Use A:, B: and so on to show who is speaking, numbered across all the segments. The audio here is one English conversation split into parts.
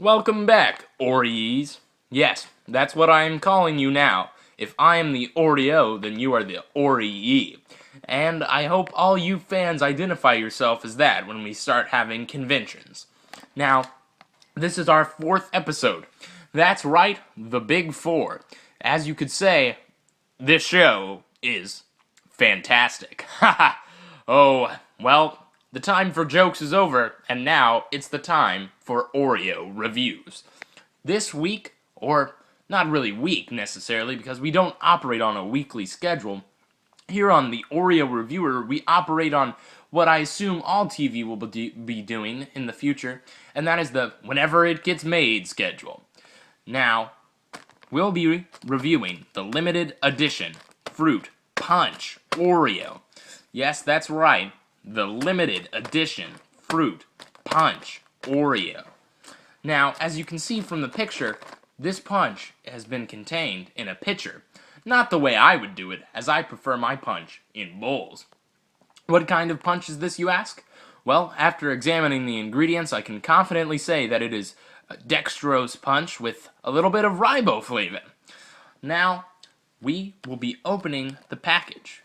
A: Welcome back, Oreos. Yes, that's what I am calling you now. If I am the Oreo, then you are the Oree. And I hope all you fans identify yourself as that when we start having conventions. Now, this is our 4th episode. That's right, the Big 4. As you could say, this show is fantastic. Haha. Oh, well, the time for jokes is over, and now it's the time for Oreo reviews. This week, or not really week necessarily, because we don't operate on a weekly schedule, here on the Oreo Reviewer, we operate on what I assume all TV will be doing in the future, and that is the whenever it gets made schedule. Now, we'll be reviewing the limited edition Fruit Punch Oreo. Yes, that's right, the limited edition Fruit Punch Oreo. Now, as you can see from the picture, this punch has been contained in a pitcher. Not the way I would do it, as I prefer my punch in bowls. What kind of punch is this, you ask? Well, after examining the ingredients, I can confidently say that it is a dextrose punch with a little bit of riboflavin. Now, we will be opening the package.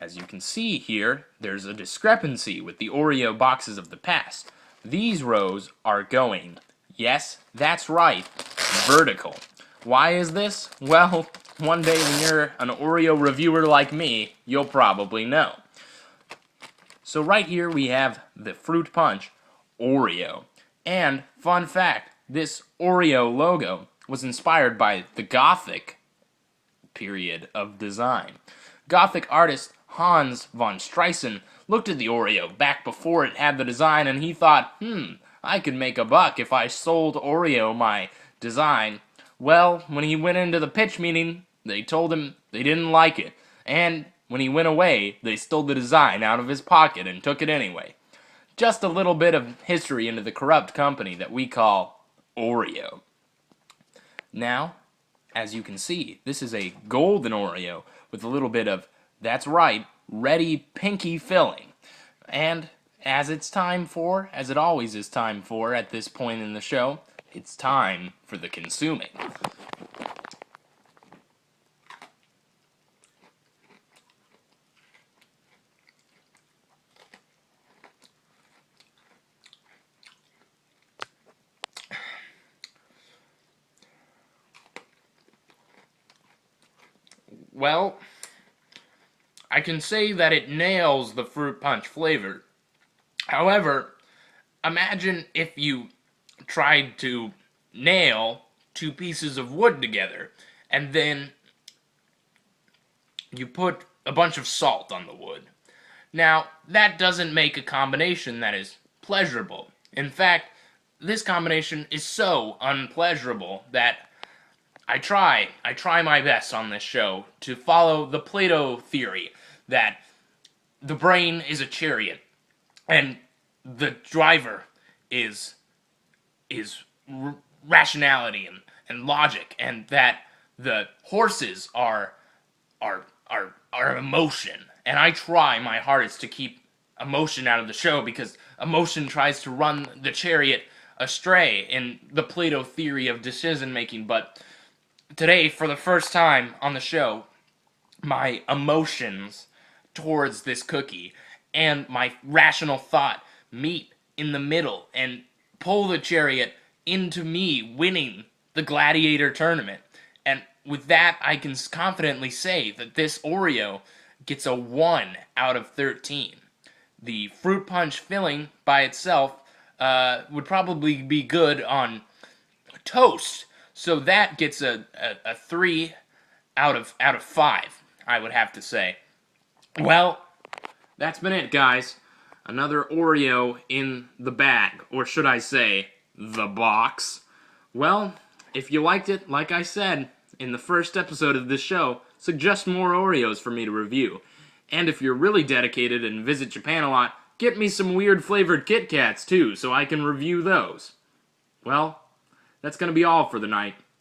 A: As you can see here, there's a discrepancy with the Oreo boxes of the past. These rows are going, yes, that's right, vertical. Why is this? Well, one day when you're an Oreo reviewer like me, you'll probably know. So right here we have the Fruit Punch Oreo. And, fun fact, this Oreo logo was inspired by the Gothic period of design. Gothic artist Hans von Striessen looked at the Oreo back before it had the design and he thought, I could make a buck if I sold Oreo my design. Well, when he went into the pitch meeting, they told him they didn't like it. And when he went away, they stole the design out of his pocket and took it anyway. Just a little bit of history into the corrupt company that we call Oreo. Now, as you can see, this is a golden Oreo with a little bit of, that's right, ready pinky filling. And as it's time for, as it always is time for at this point in the show, it's time for the consuming. Well, I can say that it nails the fruit punch flavor. However, imagine if you tried to nail 2 pieces of wood together, and then you put a bunch of salt on the wood. Now, that doesn't make a combination that is pleasurable. In fact, this combination is so unpleasurable that I try my best on this show to follow the Plato theory that the brain is a chariot and the driver is rationality and logic, and that the horses are emotion. And I try my hardest to keep emotion out of the show because emotion tries to run the chariot astray in the Plato theory of decision making. But today, for the first time on the show, my emotions towards this cookie and my rational thought meet in the middle and pull the chariot into me winning the gladiator tournament. And with that, I can confidently say that this Oreo gets a 1 out of 13. The fruit punch filling by itself would probably be good on toast, so that gets a 3 out of 5, I would have to say. Well, that's been it, guys. Another Oreo in the bag, or should I say, the box. Well, if you liked it, like I said in the first episode of this show, suggest more Oreos for me to review. And if you're really dedicated and visit Japan a lot, get me some weird flavored Kit Kats too, so I can review those. Well, that's gonna be all for the night.